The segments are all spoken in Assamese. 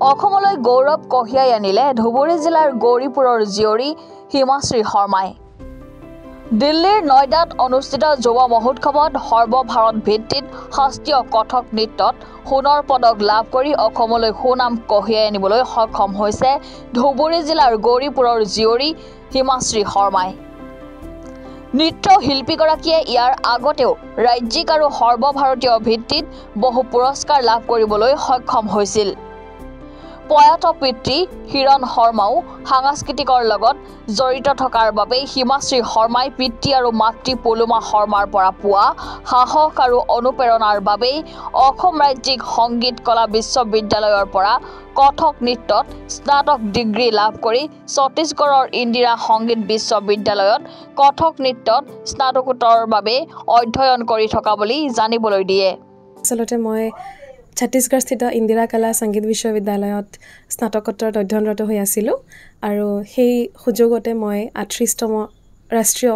অসমলৈ গৌৰৱ কঢ়িয়াই আনিলে ধুবুৰী জিলাৰ গৌৰীপুৰৰ জীয়ৰী হিমাশ্ৰী শৰ্মাই। দিল্লীৰ নয়ডাত অনুষ্ঠিত যুৱ মহোৎসৱত সৰ্বভাৰত ভিত্তিত শাস্ত্ৰীয় কথক নৃত্যত সোণৰ পদক লাভ কৰি অসমলৈ সুনাম কঢ়িয়াই আনিবলৈ সক্ষম হৈছে ধুবুৰী জিলাৰ গৌৰীপুৰৰ জীয়ৰী হিমাশ্ৰী শৰ্মাই। নৃত্যশিল্পীগৰাকীয়ে ইয়াৰ আগতেও ৰাজ্যিক আৰু সৰ্বভাৰতীয় ভিত্তিত বহু পুৰস্কাৰ লাভ কৰিবলৈ সক্ষম হৈছিল। প্ৰয়াত পিতৃ হিৰণ শৰ্মাও সাংস্কৃতিকৰ লগত জড়িত থকাৰ বাবে হিমাশ্ৰী শৰ্মাই পিতৃ আৰু মাতৃ পলুমা শৰ্মাৰ পৰা পোৱা সাহস আৰু অনুপ্ৰেৰণাৰ বাবেই অসম ৰাজ্যিক সংগীত কলা বিশ্ববিদ্যালয়ৰ পৰা কথক নৃত্যত স্নাতক ডিগ্ৰী লাভ কৰি ছত্তীশগড়ৰ ইন্দিৰা সংগীত বিশ্ববিদ্যালয়ত কথক নৃত্যত স্নাতকোত্তৰৰ বাবে অধ্যয়ন কৰি থকা বুলি জানিবলৈ দিয়ে। আচলতে মই ছত্তীশগড়স্থিত ইন্দিৰা কলা সংগীত বিশ্ববিদ্যালয়ত স্নাতকোত্তৰত অধ্যয়নৰত হৈ আছিলোঁ আৰু সেই সুযোগতে মই ৩৮তম ৰাষ্ট্ৰীয়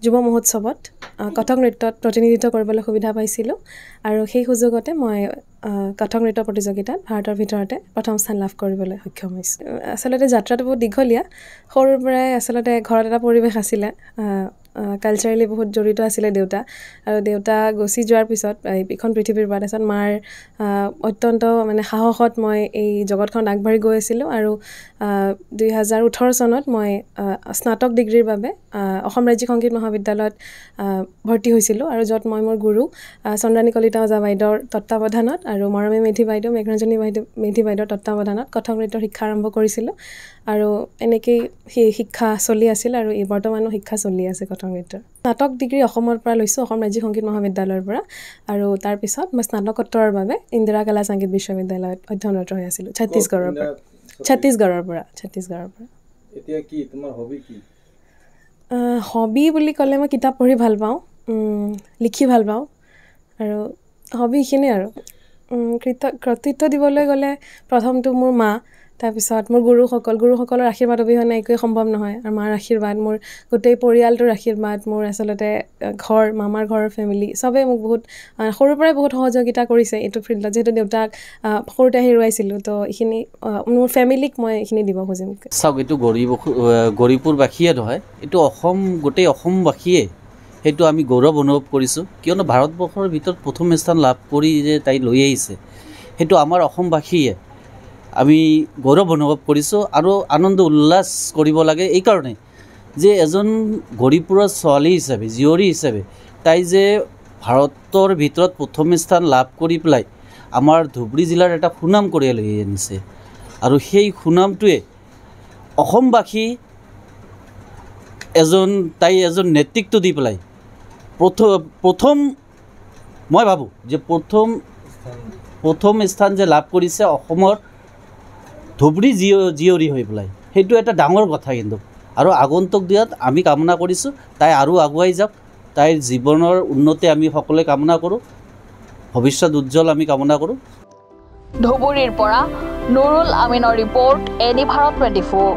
যুৱ মহোৎসৱত কথক নৃত্যত প্ৰতিনিধিত্ব কৰিবলৈ সুবিধা পাইছিলোঁ আৰু সেই সুযোগতে মই কথক নৃত্য প্ৰতিযোগিতাত ভাৰতৰ ভিতৰতে প্ৰথম স্থান লাভ কৰিবলৈ সক্ষম হৈছোঁ। আচলতে যাত্ৰাটো বহুত দীঘলীয়া। সৰুৰ পৰাই আচলতে ঘৰত এটা পৰিৱেশ আছিলে, কালচাৰেলি বহুত জড়িত আছিলে দেউতা, আৰু দেউতা গুচি যোৱাৰ পিছত এইখন পৃথিৱীৰ পৰা তাৰপিছত মাৰ অত্যন্ত সাহসত মই এই জগতখনত আগবাঢ়ি গৈ আছিলোঁ আৰু ২০১৮ চনত মই স্নাতক ডিগ্ৰীৰ বাবে অসম ৰাজ্যিক সংগীত মহাবিদ্যালয়ত ভৰ্তি হৈছিলোঁ আৰু য'ত মই মোৰ গুৰু চন্দ্ৰানী কলিতা ওজা বাইদেউৰ তত্ত্বাৱধানত আৰু মৰমী মেধি বাইদেউ মেঘৰঞ্জনী মেধি বাইদেউৰ তত্ত্বাৱধানত কথক নৃত্যৰ শিক্ষা আৰম্ভ কৰিছিলোঁ আৰু এনেকেই সেই শিক্ষা চলি আছিল আৰু এই বৰ্তমানো শিক্ষা চলি আছে কথক নৃত্যৰ। স্নাতক ডিগ্ৰী অসমৰ পৰা লৈছোঁ, অসম ৰাজ্যিক সংগীত মহাবিদ্যালয়ৰ পৰা, আৰু তাৰপিছত মই স্নাতকোত্তৰৰ বাবে ইন্দিৰা কলা সংগীত বিশ্ববিদ্যালয়ত অধ্যয়নৰত হৈ আছিলোঁ ছত্তীশগড়ৰ পৰা। এতিয়া কি তোমাৰ হবি কি? হবি বুলি ক'লে মই কিতাপ পঢ়ি ভাল পাওঁ, লিখি ভাল পাওঁ, আৰু হবি এইখিনিয়ে আৰু। কৃতিত্ব দিবলৈ গ'লে প্ৰথমটো মোৰ মা, তাৰপিছত মোৰ গুৰুসকলৰ আশীৰ্বাদ অবিহনে একোৱেই সম্ভৱ নহয়, আৰু মাৰ আশীৰ্বাদ, মোৰ গোটেই পৰিয়ালটোৰ আশীৰ্বাদ, মোৰ আচলতে মামাৰ ঘৰৰ ফেমিলি চবেই মোক বহুত সৰুৰ পৰাই বহুত সহযোগিতা কৰিছে এইটো ফিল্ডত, যিহেতু দেউতাক সৰুতে হেৰুৱাইছিলোঁ, তো এইখিনি মোৰ ফেমিলিক মই এইখিনি দিব খুজিম। চাওক, এইটো গৌৰীপুৰবাসীয়ে নহয়, এইটো গোটেই অসমবাসীয়ে সেইটো আমি গৌৰৱ অনুভৱ কৰিছোঁ, কিয়নো ভাৰতবৰ্ষৰ ভিতৰত প্ৰথম স্থান লাভ কৰি যে তাই লৈ আহিছে সেইটো আমাৰ অসমবাসীয়ে আমি গৌৰৱ অনুভৱ কৰিছোঁ আৰু আনন্দ উল্লাস কৰিব লাগে। এইকাৰণে যে এজন গৌৰীপুৰৰ ছোৱালী হিচাপে, জীয়ৰী হিচাপে তাই যে ভাৰতৰ ভিতৰত প্ৰথম স্থান লাভ কৰি পেলাই আমাৰ ধুবুৰী জিলাৰ এটা সুনাম কঢ়িয়াই লৈ আনিছে, আৰু সেই সুনামটোৱে অসমবাসী তাই এজন নেতৃত্ব দি পেলাই প্ৰথম মই ভাবোঁ যে প্ৰথম স্থান যে লাভ কৰিছে অসমৰ ধুবুৰী জীয়ৰী হৈ পেলাই, সেইটো এটা ডাঙৰ কথা কিন্তু, আৰু আগন্তুক দিনত আমি কামনা কৰিছোঁ তাই আৰু আগুৱাই যাওক, তাইৰ জীৱনৰ উন্নতি আমি সকলোৱে কামনা কৰোঁ, ভৱিষ্যত উজ্জ্বল আমি কামনা কৰোঁ। ধুবুৰীৰ পৰা নুৰুল আমিনৰ ৰিপৰ্ট, এনি ভাৰত 24।